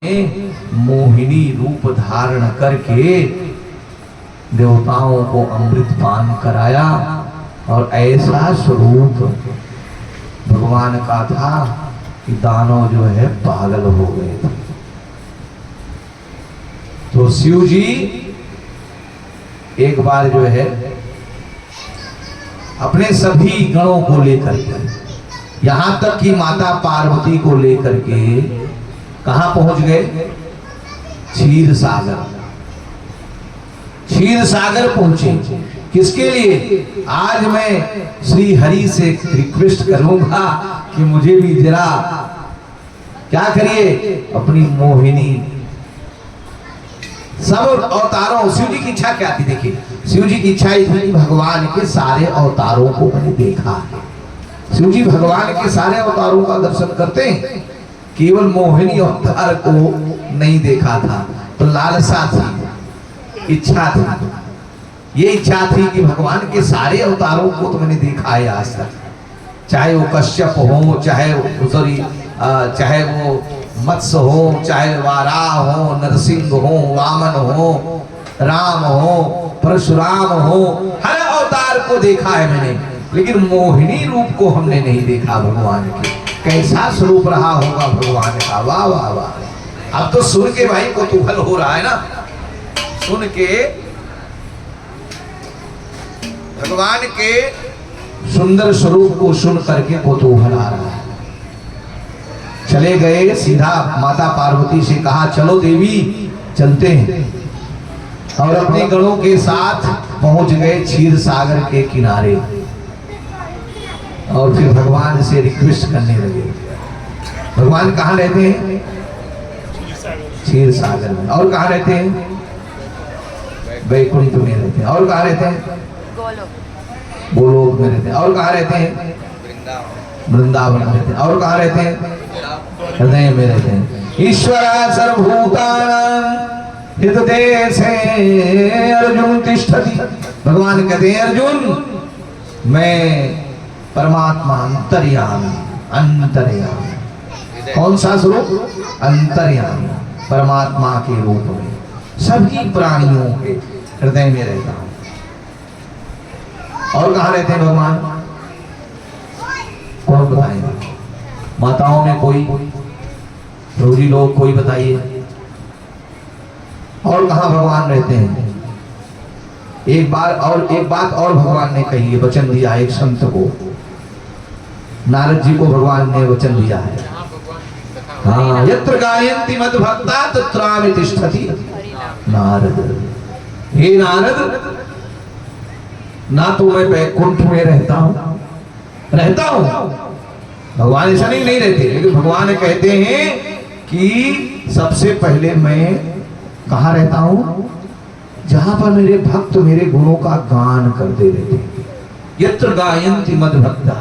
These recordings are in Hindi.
मोहिनी रूप धारण करके देवताओं को अमृत पान कराया और ऐसा स्वरूप भगवान का था कि दानव जो है पागल हो गए थे। तो शिव जी एक बार जो है अपने सभी गणों को लेकर के यहां तक कि माता पार्वती को लेकर के कहां पहुंच गए? क्षीर सागर। क्षीर सागर पहुंचे। किसके लिए? आज मैं श्री हरि से रिक्वेस्ट करूंगा कि मुझे भी जरा क्या करिए, अपनी मोहिनी। सब अवतारों, शिव जी की इच्छा क्या थी? देखिए, शिव जी की इच्छा थी कि भगवान के सारे अवतारों को मैंने देखा। शिव जी भगवान के सारे अवतारों का दर्शन करते हैं, केवल मोहिनी अवतार को नहीं देखा था। तो लालसा थी, इच्छा थी, ये इच्छा थी कि भगवान के सारे अवतारों को तो मैंने देखा है आज तक, चाहे वो कश्यप हो, चाहे वो मत्स्य हो, चाहे वाराह हो, नरसिंह हो, वामन हो, राम हो, परशुराम हो, हर अवतार को देखा है मैंने, लेकिन मोहिनी रूप को हमने नहीं देखा भगवान के। कैसा स्वरूप रहा होगा भगवान का! वाह वाह वाह! अब तो सुन के भाई कौतूहल हो रहा है ना, सुन के भगवान के सुंदर स्वरूप को सुन करके कौतूहल आ रहा है। चले गए, सीधा माता पार्वती से कहा चलो देवी चलते हैं, और अपने गणों के साथ पहुंच गए क्षीर सागर के किनारे और फिर भगवान से रिक्वेस्ट करने लगे। भगवान कहाँ रहते हैं? क्षीर सागर में। और कहाँ रहते हैं? वैकुंठ में रहते हैं। और कहाँ रहते हैं? गोलोक में रहते हैं। और कहाँ रहते हैं? वृंदावन में रहते हैं। और कहाँ रहते हैं? हृदय में रहते हैं। ईश्वर सर्वभूतानां हृदय से अर्जुन तिष्ठति। भगवान कहते हैं अर्जुन, मैं परमात्मा अंतर्यामी। अंतर्यामी कौन सा स्वरूप? अंतर्यामी, परमात्मा के रूप में सभी प्राणियों के हृदय में रहता हूं। और कहां रहते हैं भगवान? कौन बताएगा? माताओं में कोई, रोजी लोग कोई बताइए, और कहां भगवान रहते हैं? एक बात और भगवान ने कही है, वचन दिया एक संत को, नारद जी को भगवान ने वचन दिया है। हाँ, यत्र गायन्ति मद्भक्ता तत्रामि तिष्ठति नारद। हे नारद, ना तो मैं वैकुंठ में रहता हूं, भगवान ऐसा नहीं रहते, लेकिन भगवान कहते हैं कि सबसे पहले मैं कहाँ रहता हूं? जहां पर मेरे भक्त मेरे गुणों का गान करते रहते हैं। यत्र गायन्ति मद्भक्ता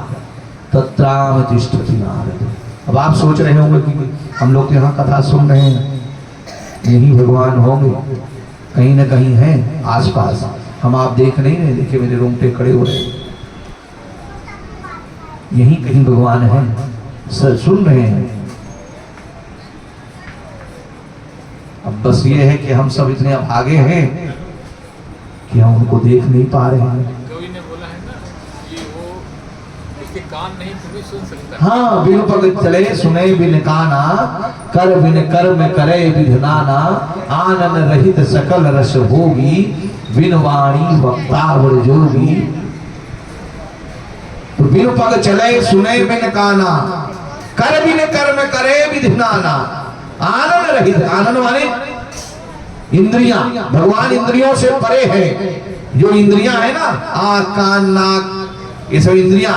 तत्रामि तिष्ठति नारद। अब आप सोच रहे होंगे कि हम लोग यहाँ कथा सुन रहे हैं, यही भगवान होंगे, कहीं ना कहीं हैं आसपास, हम आप देख नहीं रहे। देखिए मेरे रोंगटे खड़े हो रहे, यही कहीं भगवान है, सुन रहे हैं। अब बस ये है कि हम सब इतने आगे हैं कि हम उनको देख नहीं पा रहे हैं। कवि ने बोला है ना कि वो उसके कान नहीं तो भी सुन सकता है। हाँ, बिनु पग चले सुने बिन काना, कर बिन कर्म करे विधनाना, आनन रहित सकल रस भोगी, बिन वाणी वक्तावर जोगी। तो बिनु पग चले सुने बिन काना, कर बिन कर्म करे विधनाना, आनंद रहित। आनंद माने इंद्रियां, भगवान इंद्रियों से परे है। जो इंद्रियां है ना, आँख कान नाक, ये सब इंद्रियां